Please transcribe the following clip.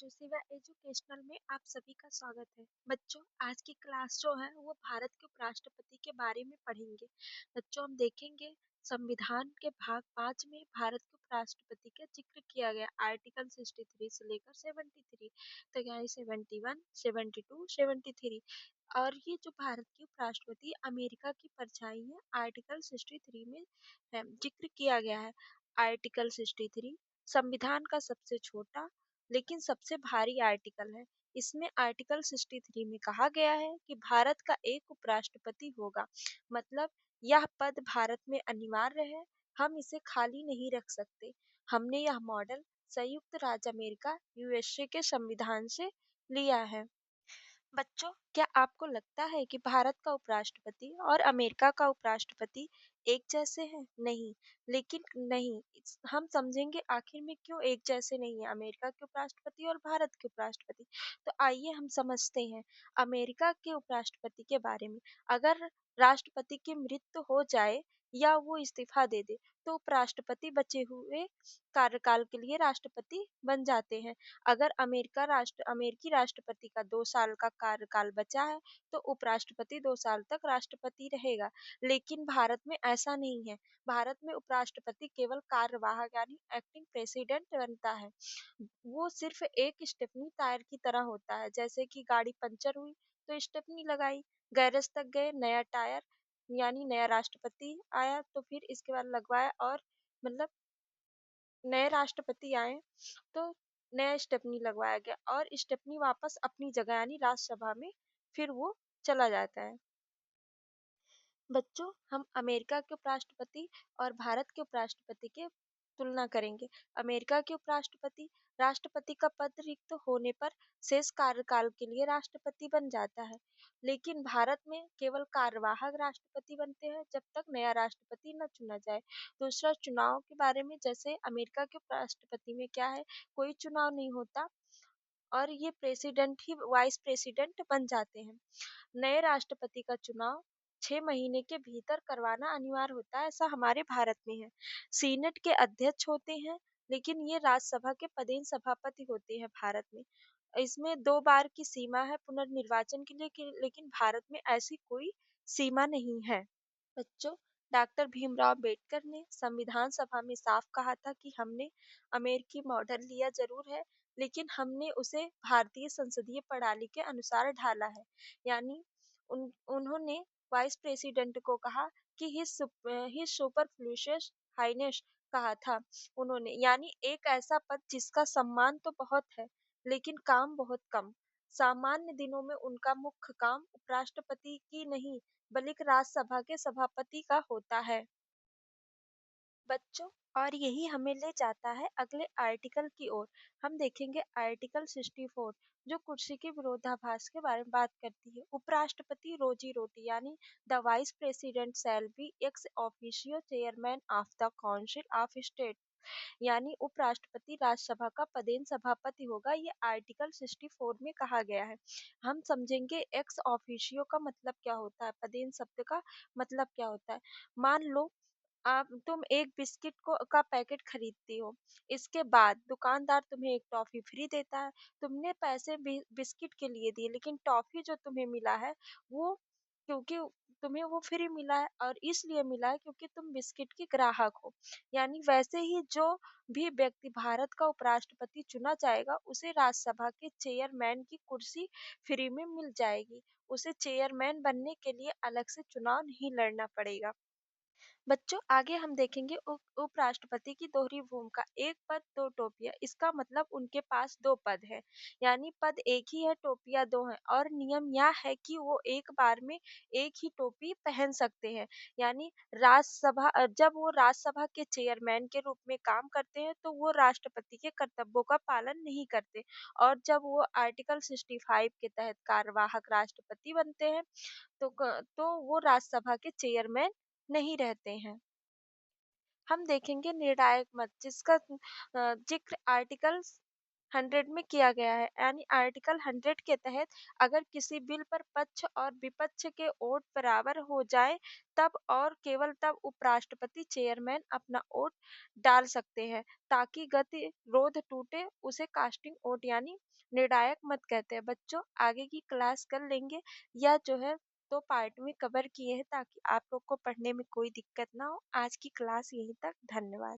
जोशीवा educational में आप सभी का स्वागत है। बच्चों, आज की क्लास जो है वो भारत के उपराष्ट्रपति के बारे में पढ़ेंगे। बच्चों, हम देखेंगे संविधान के भाग 5 में भारत के उपराष्ट्रपति का जिक्र किया गया आर्टिकल 63 से लेकर 73, तो यानी 71, 72, 73। और ये जो भारत के उपराष्ट्रपति अमेरिका की परछाई है आर्टिकल 63 में जिक्र किया गया है। आर्टिकल 63 संविधान का सबसे छोटा लेकिन सबसे भारी आर्टिकल है। इसमें आर्टिकल 63 में कहा गया है कि भारत का एक उपराष्ट्रपति होगा। मतलब यह पद भारत में अनिवार्य है। हम इसे खाली नहीं रख सकते। हमने यह मॉडल संयुक्त राज्य अमेरिका यूएसए के संविधान से लिया है। बच्चों, क्या आपको लगता है कि भारत का उपराष्ट्रपति और अमेरिका का उपराष्ट्रपति एक जैसे हैं? नहीं, लेकिन नहीं, हम समझेंगे आखिर में क्यों एक जैसे नहीं है अमेरिका के उपराष्ट्रपति और भारत के उपराष्ट्रपति। तो आइए हम समझते हैं अमेरिका के उपराष्ट्रपति के बारे में। अगर राष्ट्रपति की मृत्यु हो जाए या वो इस्तीफा दे दे तो उपराष्ट्रपति बचे हुए कार्यकाल के लिए राष्ट्रपति बन जाते हैं। अगर अमेरिकी राष्ट्रपति का 2 साल का कार्यकाल बचा है तो उपराष्ट्रपति 2 साल तक राष्ट्रपति रहेगा। लेकिन भारत में ऐसा नहीं है। भारत में उपराष्ट्रपति केवल कार्यवाहक यानी एक्टिंग प्रेसिडेंट बनता है। वो सिर्फ एक स्टेपनी टायर की तरह होता है। जैसे कि गाड़ी पंचर हुई तो स्टेपनी लगाई, गैरेज तक गए, नया टायर यानी नया राष्ट्रपति आया तो फिर इसके बाद लगवाया, और मतलब नए राष्ट्रपति आए तो नया स्टेपनी लगवाया गया और स्टेपनी वापस अपनी जगह यानी राज्यसभा में फिर वो चला जाता है। बच्चों, हम अमेरिका के उपराष्ट्रपति और भारत के उपराष्ट्रपति के तुलना करेंगे। अमेरिका के उपराष्ट्रपति राष्ट्रपति का पद रिक्त होने पर शेष कार्यकाल के लिए राष्ट्रपति बन जाता है। लेकिन भारत में केवल कार्यवाहक राष्ट्रपति बनते हैं जब तक नया राष्ट्रपति न चुना जाए। दूसरा, चुनाव के बारे में, जैसे अमेरिका के उपराष्ट्रपति में क्या है, कोई चुनाव नहीं होता और ये प्रेसिडेंट ही वाइस प्रेसिडेंट बन जाते हैं। नए राष्ट्रपति का चुनाव 6 महीने के भीतर करवाना अनिवार्य होता है, ऐसा हमारे भारत में है। सीनेट के अध्यक्ष होते हैं, लेकिन ये राज्यसभा के पदेन सभापति होते हैं भारत में। इसमें 2 बार की सीमा है पुनर्निर्वाचन के लिए लेकिन भारत में ऐसी कोई सीमा नहीं है। बच्चों, डॉक्टर भीमराव अंबेडकर ने संविधान सभा में साफ कहा था कि हमने अमेरिकी मॉडल लिया जरूर है, लेकिन हमने उसे भारतीय संसदीय प्रणाली के अनुसार ढाला है। यानी उन्होंने वाइस प्रेसिडेंट को कहा कि हिज सुपरफ्लूशियस हाइनेस कहा था उन्होंने, यानी एक ऐसा पद जिसका सम्मान तो बहुत है लेकिन काम बहुत कम। सामान्य दिनों में उनका मुख्य काम उपराष्ट्रपति की नहीं बल्कि राज्यसभा के सभापति का होता है। बच्चों, और यही हमें ले जाता है अगले आर्टिकल की ओर। हम देखेंगे आर्टिकल 64 जो कुर्सी के विरोधाभास के बारे में बात करती है। उपराष्ट्रपति रोजी रोटी यानी the vice president shall be ex officio chairman of the council of state, यानी उपराष्ट्रपति राज्यसभा का पदेन सभापति होगा। ये आर्टिकल 64 में कहा गया है। हम समझेंगे एक्स ऑफिशियो का मतलब क्या होता है, पदेन शब्द का मतलब क्या होता है। मान लो आप तुम एक बिस्किट का पैकेट खरीदती हो, इसके बाद दुकानदार तुम्हें एक टॉफी फ्री देता है। तुमने पैसे बिस्किट के लिए दिए लेकिन टॉफी जो तुम्हें मिला है वो, क्योंकि तुम्हें वो फ्री मिला है और इसलिए मिला है क्योंकि तुम बिस्किट की ग्राहक हो। यानी वैसे ही जो भी व्यक्ति भारत का उपराष्ट्रपति चुना जाएगा उसे राज्यसभा के चेयरमैन की कुर्सी फ्री में मिल जाएगी। उसे चेयरमैन बनने के लिए अलग से चुनाव नहीं लड़ना पड़ेगा। बच्चों, आगे हम देखेंगे उपराष्ट्रपति की दोहरी भूमिका। एक पद दो टोपियां, इसका मतलब उनके पास 2 पद है। यानी पद एक ही है, टोपियां 2 हैं। और नियम यह है कि वो एक बार में एक ही टोपी पहन सकते हैं। यानी जब वो राज्यसभा के चेयरमैन के रूप में काम करते हैं तो वो राष्ट्रपति के कर्तव्यों का पालन नहीं करते। और जब वो आर्टिकल 65 के तहत कार्यवाहक राष्ट्रपति बनते हैं तो वो राज्यसभा के चेयरमैन नहीं रहते हैं। हम देखेंगे निर्णायक मत, जिसका जिक्र आर्टिकल 100 में किया गया है। यानी आर्टिकल 100 के तहत अगर किसी बिल पर पक्ष और विपक्ष के वोट बराबर हो जाए तब और केवल तब उपराष्ट्रपति चेयरमैन अपना वोट डाल सकते हैं ताकि गतिरोध टूटे। उसे कास्टिंग वोट यानी निर्णायक मत कहते हैं। बच्चों आगे की क्लास कर लेंगे। यह जो है 2 पार्ट में कवर किए हैं ताकि आप लोग को पढ़ने में कोई दिक्कत ना हो। आज की क्लास यहीं तक। धन्यवाद।